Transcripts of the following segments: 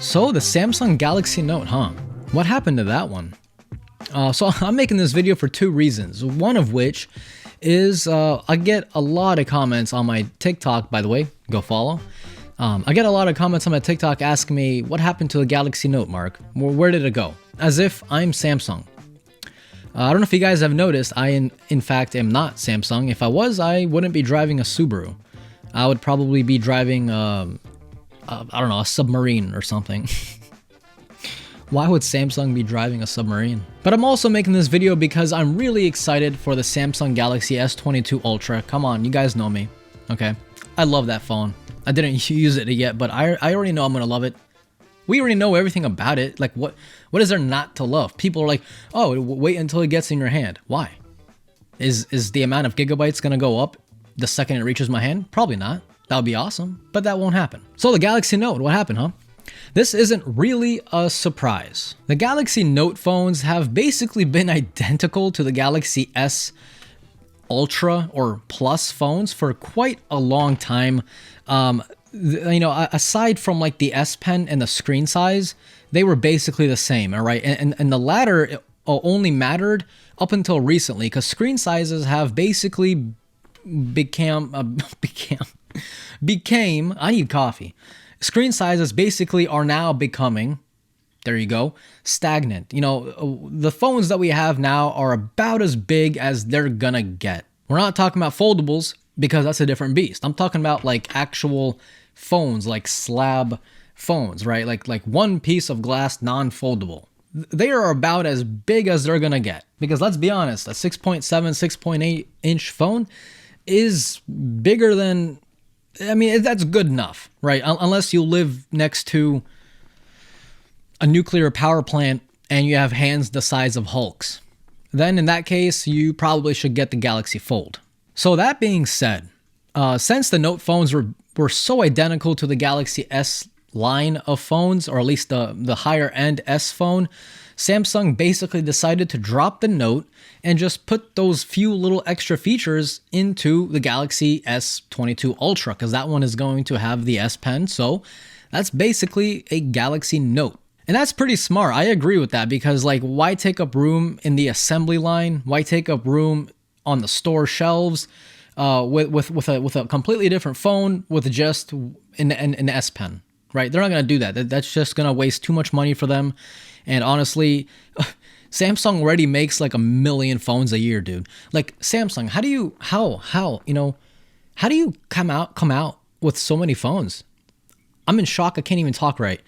So the Samsung Galaxy Note, huh? What happened to that one? So I'm making this video for two reasons. One of which is I get a lot of comments on my TikTok, by the way, go follow. I get a lot of comments on my TikTok asking me, what happened to the Galaxy Note, Mark? Where did it go? As if I'm Samsung. I don't know if you guys have noticed, I in fact am not Samsung. If I was, I wouldn't be driving a Subaru. I would probably be driving, I don't know, a submarine or something. Why would Samsung be driving a submarine? But I'm also making this video because I'm really excited for the Samsung Galaxy S22 Ultra. Come on, you guys know me, okay? I love that phone. I didn't use it yet, but I already know I'm gonna love it. We already know everything about it. Like, what is there not to love? People are like, oh, wait until it gets in your hand. Why? Is the amount of gigabytes gonna go up the second it reaches my hand? Probably not. That would be awesome, but that won't happen. So the Galaxy Note, what happened, huh? This isn't really a surprise. The Galaxy Note phones have basically been identical to the Galaxy S Ultra or Plus phones for quite a long time. You know, aside from like the S Pen and the screen size, they were basically the same, all right? And the latter only mattered up until recently because screen sizes have basically became, I need coffee. Screen sizes basically are now becoming, there you go, stagnant. You know, the phones that we have now are about as big as they're gonna get. We're not talking about foldables because that's a different beast. I'm talking about like actual phones, like slab phones, right? Like one piece of glass, non-foldable. They are about as big as they're gonna get. Because let's be honest, a 6.7, 6.8 inch phone is bigger than, I mean, that's good enough, right? Unless you live next to a nuclear power plant and you have hands the size of Hulks. Then in that case, you probably should get the Galaxy Fold. So that being said, since the Note phones were so identical to the Galaxy S line of phones, or at least the higher end S phone, Samsung basically decided to drop the Note and just put those few little extra features into the Galaxy S22 Ultra, because that one is going to have the S Pen. So that's basically a Galaxy Note. And that's pretty smart. I agree with that because, like, why take up room in the assembly line? Why take up room on the store shelves with a completely different phone with just an S Pen, right? They're not going to do that. That's just going to waste too much money for them. And honestly, Samsung already makes like 1 million phones a year, dude. Like, Samsung, how do you come out with so many phones? I'm in shock. I can't even talk right.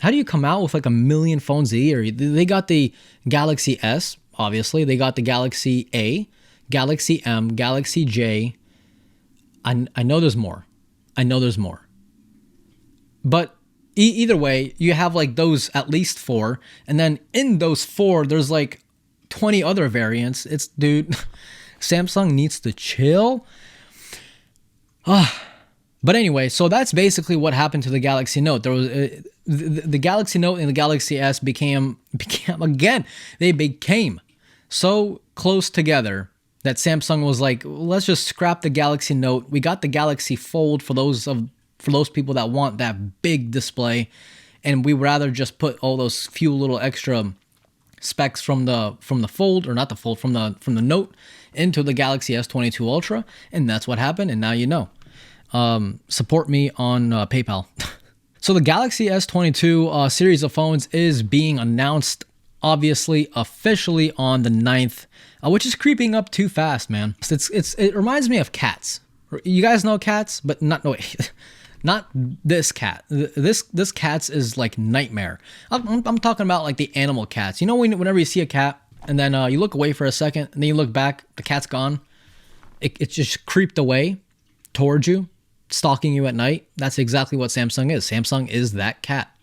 How do you come out with like 1 million phones a year? They got the Galaxy S, obviously. They got the Galaxy A, Galaxy M, Galaxy J. I know there's more. But either way, you have like those at least 4. And then in those 4, there's like 20 other variants. It's, dude, Samsung needs to chill. But anyway, so that's basically what happened to the Galaxy Note. There was the Galaxy Note and the Galaxy S became so close together that Samsung was like, let's just scrap the Galaxy Note. We got the Galaxy Fold for those people that want that big display, and we would rather just put all those few little extra specs from the Fold, or not the Fold, from the Note into the Galaxy S22 Ultra, and that's what happened. And now you know. Support me on PayPal. So the Galaxy S22 series of phones is being announced, obviously, officially on the 9th, which is creeping up too fast, man. It reminds me of cats. You guys know cats, but not this cat. This cat's is like nightmare. I'm talking about like the animal cats. You know, whenever you see a cat and then you look away for a second and then you look back, the cat's gone. It just creeped away towards you, stalking you at night. That's exactly what Samsung is. Samsung is that cat.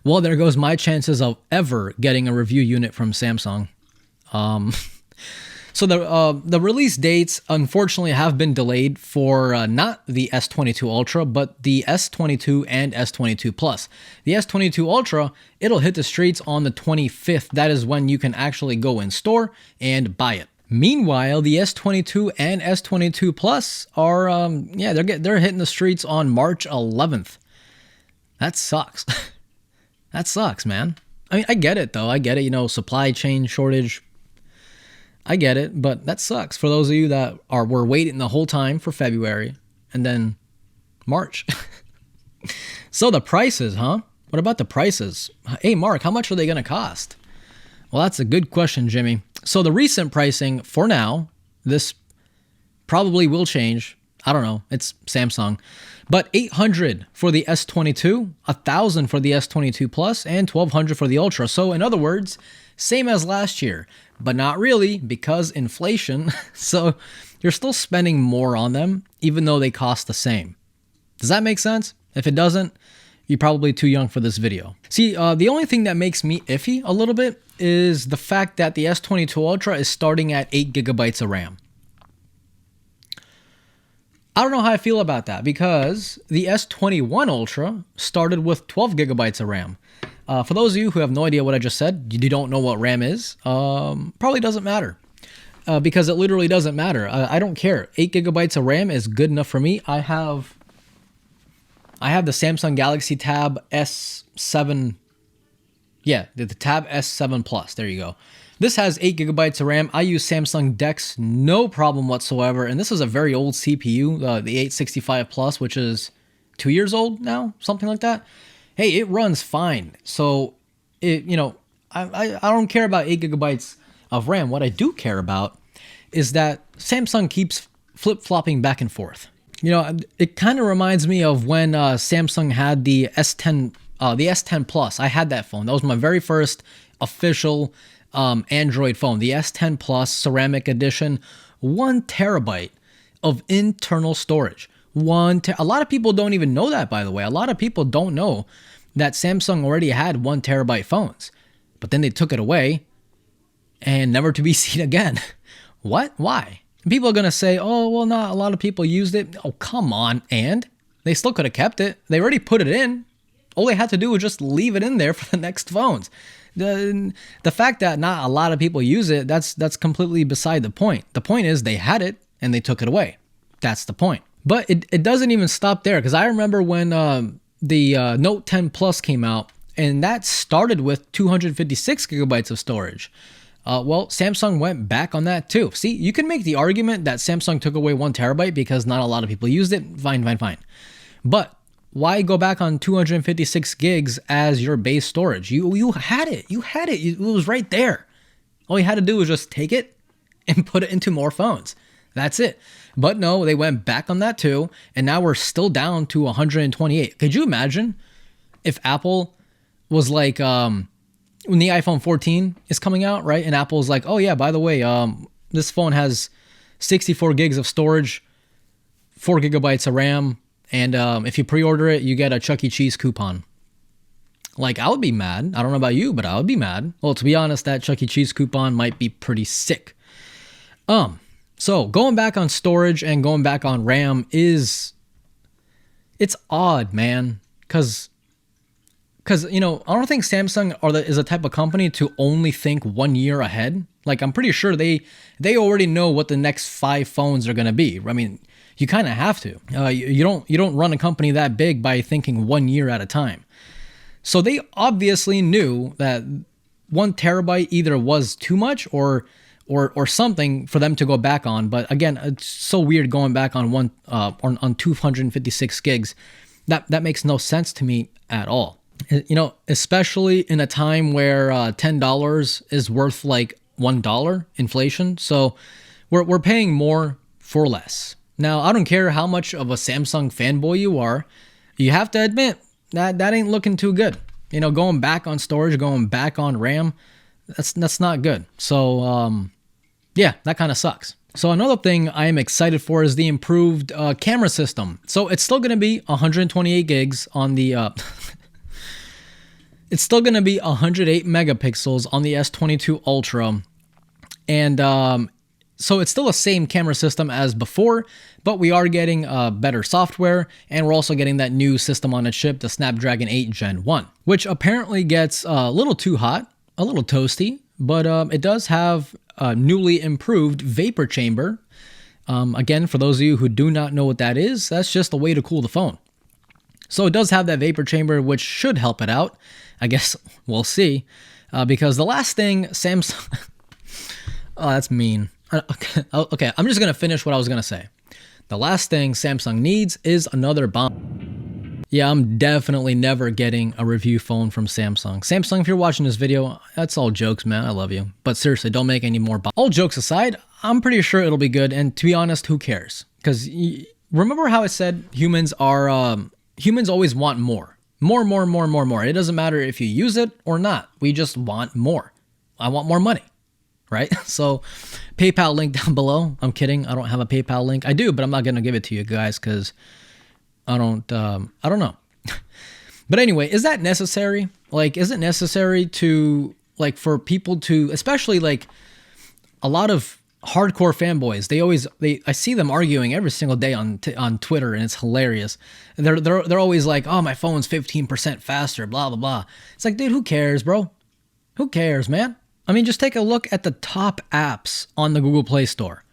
Well, there goes my chances of ever getting a review unit from Samsung. So the release dates unfortunately have been delayed for not the S22 Ultra, but the S22 and S22 Plus. The S22 Ultra, it'll hit the streets on the 25th. That is when you can actually go in store and buy it. Meanwhile, the S22 and S22 Plus are, they're hitting the streets on March 11th. That sucks. That sucks, man. I mean, I get it though. I get it, you know, supply chain shortage. I get it, but that sucks for those of you that were waiting the whole time for February and then March. So the prices, huh? What about the prices? Hey, Mark, how much are they going to cost? Well, that's a good question, Jimmy. So the recent pricing for now, this probably will change. I don't know. It's Samsung. But $800 for the S22, $1,000 for the S22 Plus, and $1,200 for the Ultra. So in other words, same as last year, but not really because inflation. So you're still spending more on them, even though they cost the same. Does that make sense? If it doesn't, you're probably too young for this video. See, the only thing that makes me iffy a little bit is the fact that the S22 Ultra is starting at 8 gigabytes of RAM. I don't know how I feel about that because the S21 Ultra started with 12 gigabytes of RAM. For those of you who have no idea what I just said, you don't know what RAM is, probably doesn't matter. Because it literally doesn't matter. I don't care. 8 gigabytes of RAM is good enough for me. I have the Samsung Galaxy Tab S7. Yeah, the Tab S7 Plus. There you go. This has 8 gigabytes of RAM. I use Samsung DeX, no problem whatsoever. And this is a very old CPU, the 865 Plus, which is 2 years old now, something like that. Hey, it runs fine. So, I don't care about 8 gigabytes of RAM. What I do care about is that Samsung keeps flip-flopping back and forth. You know, it kind of reminds me of when Samsung had the S10 Plus. I had that phone. That was my very first official Android phone. The S10 Plus Ceramic Edition, 1 terabyte of internal storage. A lot of people don't even know that, by the way. A lot of people don't know that Samsung already had 1 terabyte phones, but then they took it away and never to be seen again. What? Why? People are going to say, oh, well, not a lot of people used it. Oh, come on. And they still could have kept it. They already put it in. All they had to do was just leave it in there for the next phones. The fact that not a lot of people use it, that's completely beside the point. The point is they had it and they took it away. That's the point. But it doesn't even stop there, because I remember when the Note 10 Plus came out, and that started with 256 gigabytes of storage. Well, Samsung went back on that too. See, you can make the argument that Samsung took away 1 terabyte because not a lot of people used it. Fine. But why go back on 256 gigs as your base storage? You had it. It was right there. All you had to do was just take it and put it into more phones. That's it. But no, they went back on that too, and now we're still down to 128. Could you imagine if Apple was like, when the iPhone 14 is coming out, right? And Apple's like, oh yeah, by the way, this phone has 64 gigs of storage, 4 gigabytes of RAM, and if you pre-order it, you get a Chuck E. Cheese coupon. Like, I would be mad. I don't know about you, but I would be mad. Well, to be honest, that Chuck E. Cheese coupon might be pretty sick. So going back on storage and going back on RAM it's odd, man. Cause I don't think Samsung is a type of company to only think 1 year ahead. Like, I'm pretty sure they already know what the next 5 phones are gonna be. I mean, you kind of have to. You don't run a company that big by thinking 1 year at a time. So they obviously knew that 1 terabyte either was too much or something for them to go back on. But again, it's so weird going back on on 256 gigs. That makes no sense to me at all. Especially in a time where $10 is worth like $1 inflation. So we're paying more for less. Now, I don't care how much of a Samsung fanboy you are, you have to admit that ain't looking too good. Going back on storage, going back on RAM, that's not good. So yeah, that kind of sucks. So another thing I am excited for is the improved camera system. So it's still going to be 128 gigs on the it's still going to be 108 megapixels on the S22 Ultra. And so it's still the same camera system as before, but we are getting better software, and we're also getting that new system on a chip, the Snapdragon 8 Gen 1, which apparently gets a little too hot, a little toasty, but it does have a newly improved vapor chamber. Again, for those of you who do not know what that is, that's just a way to cool the phone. So it does have that vapor chamber, which should help it out. I guess we'll see. Because the last thing Samsung... oh, that's mean. Okay, I'm just going to finish what I was going to say. The last thing Samsung needs is another bomb. Yeah, I'm definitely never getting a review phone from Samsung. Samsung, if you're watching this video, that's all jokes, man. I love you. But seriously, don't make any more bombs. All jokes aside, I'm pretty sure it'll be good. And to be honest, who cares? Because remember how I said humans always want more. More. It doesn't matter if you use it or not. We just want more. I want more money, right? So PayPal link down below. I'm kidding. I don't have a PayPal link. I do, but I'm not going to give it to you guys because I don't know. But anyway, is that necessary? Like, is it necessary to, like, for people to, especially like a lot of hardcore fanboys, I see them arguing every single day on Twitter, and it's hilarious. They're always like, oh, my phone's 15% faster, blah, blah, blah. It's like, dude, who cares, bro? Who cares, man? I mean, just take a look at the top apps on the Google Play Store.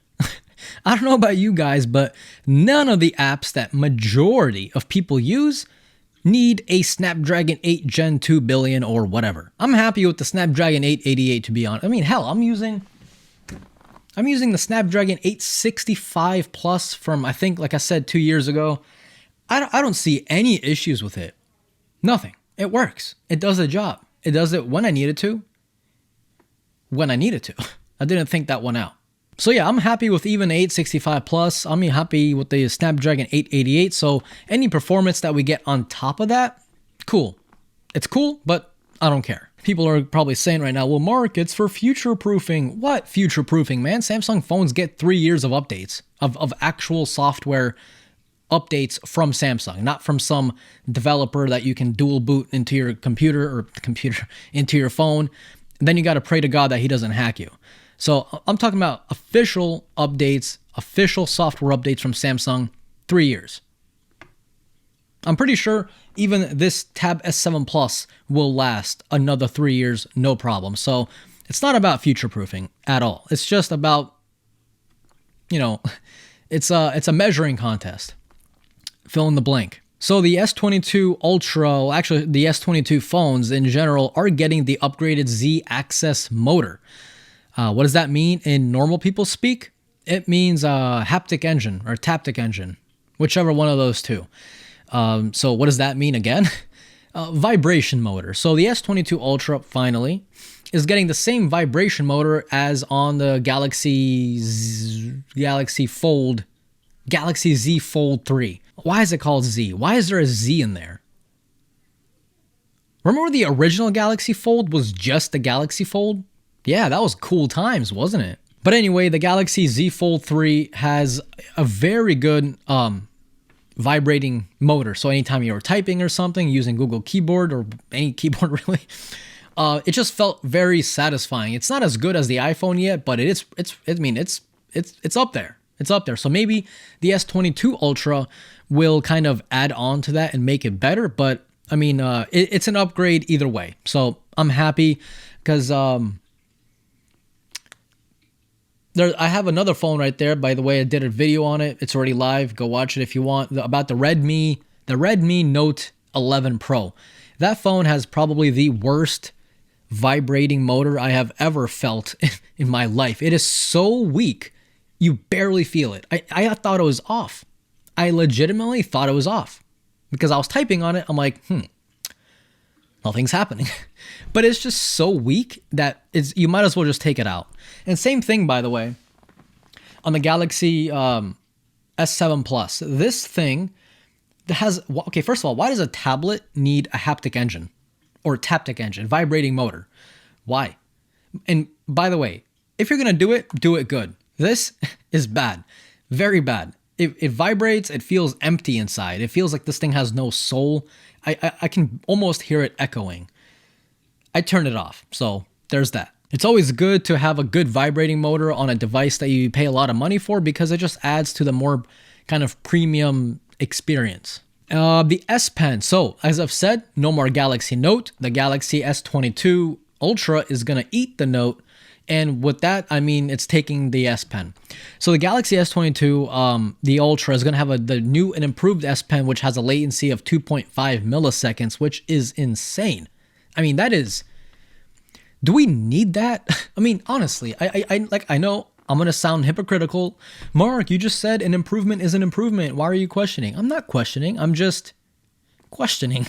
I don't know about you guys, but none of the apps that majority of people use need a Snapdragon 8 Gen 2 billion or whatever. I'm happy with the Snapdragon 888, to be honest. I mean, hell, I'm using the Snapdragon 865 Plus from, I think, like I said, 2 years ago. I don't see any issues with it. Nothing. It works. It does the job. It does it when I need it to. When I need it to. I didn't think that one out. So yeah, I'm happy with even 865 Plus. I'm happy with the Snapdragon 888. So any performance that we get on top of that, cool. It's cool, but I don't care. People are probably saying right now, well, Mark, it's for future-proofing. What future-proofing, man? Samsung phones get 3 years of updates, of actual software updates from Samsung, not from some developer that you can dual boot into your computer into your phone. And then you got to pray to God that he doesn't hack you. So I'm talking about official updates, official software updates from Samsung, 3 years. I'm pretty sure even this Tab S7 Plus will last another 3 years, no problem. So it's not about future-proofing at all. It's just about, it's a measuring contest. Fill in the blank. So the S22 Ultra, well, actually the S22 phones in general are getting the upgraded Z-Axis motor. What does that mean in normal people speak? It means haptic engine or Taptic engine, whichever one of those two. So what does that mean again? Vibration motor. So the S22 Ultra finally is getting the same vibration motor as on the Galaxy Z Fold 3. Why is it called Z? Why is there a Z in there? Remember the original Galaxy Fold was just the Galaxy Fold? Yeah, that was cool times, wasn't it? But anyway, the Galaxy Z Fold 3 has a very good vibrating motor. So anytime you were typing or something using Google Keyboard or any keyboard really, it just felt very satisfying. It's not as good as the iPhone yet, but it's up there. It's up there. So maybe the S22 Ultra will kind of add on to that and make it better. But I mean, it's an upgrade either way. So I'm happy because I have another phone right there. By the way, I did a video on it. It's already live. Go watch it if you want. About the Redmi Note 11 Pro. That phone has probably the worst vibrating motor I have ever felt in my life. It is so weak, you barely feel it. I thought it was off. I legitimately thought it was off. Because I was typing on it, I'm like, nothing's happening. But it's just so weak that you might as well just take it out. And same thing, by the way, on the Galaxy S7 Plus. This thing that has, okay, first of all, why does a tablet need a haptic engine or Taptic engine, vibrating motor? Why? And by the way, if you're going to do it good. This is bad, very bad. It vibrates, it feels empty inside. It feels like this thing has no soul. I can almost hear it echoing. I turned it off, so there's that. It's always good to have a good vibrating motor on a device that you pay a lot of money for because it just adds to the more kind of premium experience. The S Pen. So, as I've said, no more Galaxy Note. The Galaxy S22 Ultra is going to eat the Note And with that, I mean, it's taking the S Pen. So the Galaxy S22, the Ultra, is going to have the new and improved S Pen, which has a latency of 2.5 milliseconds, which is insane. I mean, that is... Do we need that? I mean, honestly, I know I'm going to sound hypocritical. Mark, you just said an improvement is an improvement. Why are you questioning? I'm not questioning. I'm just questioning.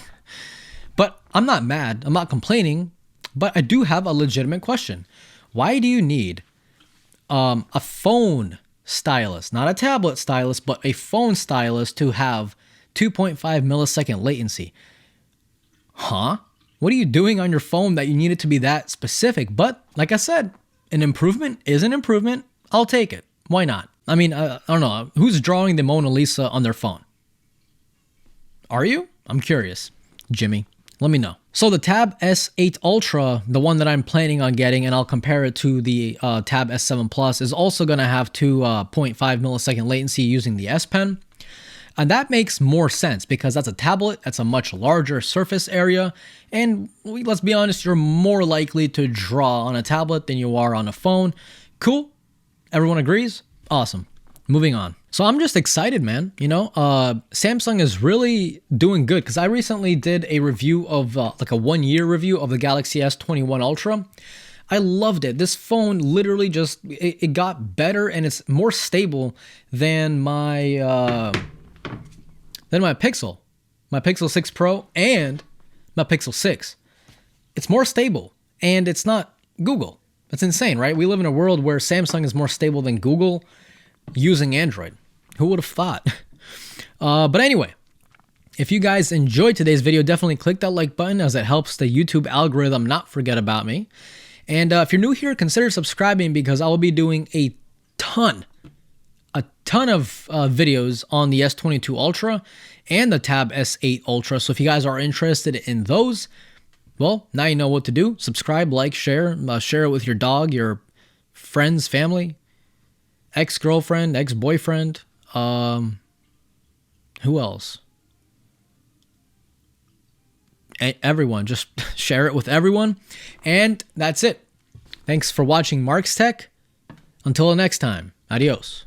But I'm not mad. I'm not complaining. But I do have a legitimate question. Why do you need a phone stylus, not a tablet stylus, but a phone stylus to have 2.5 millisecond latency? Huh? What are you doing on your phone that you need it to be that specific? But like I said, an improvement is an improvement. I'll take it. Why not? I mean, I don't know. Who's drawing the Mona Lisa on their phone? Are you? I'm curious. Jimmy, let me know. So the Tab S8 Ultra, the one that I'm planning on getting, and I'll compare it to the Tab S7 Plus, is also going to have 2.5 millisecond latency using the S Pen. And that makes more sense because that's a tablet, that's a much larger surface area, and let's be honest, you're more likely to draw on a tablet than you are on a phone. Cool? Everyone agrees? Awesome. Moving on. So I'm just excited, man. You know, Samsung is really doing good because I recently did a review of like a 1-year review of the Galaxy S21 Ultra. I loved it. This phone literally just, it got better and it's more stable than my Pixel 6 Pro and my Pixel 6. It's more stable and it's not Google. That's insane, right? We live in a world where Samsung is more stable than Google using Android. Who would have thought? But anyway, if you guys enjoyed today's video, definitely click that like button as it helps the YouTube algorithm not forget about me. And if you're new here, consider subscribing because I will be doing a ton of videos on the S22 Ultra and the Tab S8 Ultra. So if you guys are interested in those, well, now you know what to do. Subscribe, like, share, share it with your dog, your friends, family, ex-girlfriend, ex-boyfriend, who else? Everyone, just share it with everyone. And that's it. Thanks for watching Mark's Tech. Until next time, adios.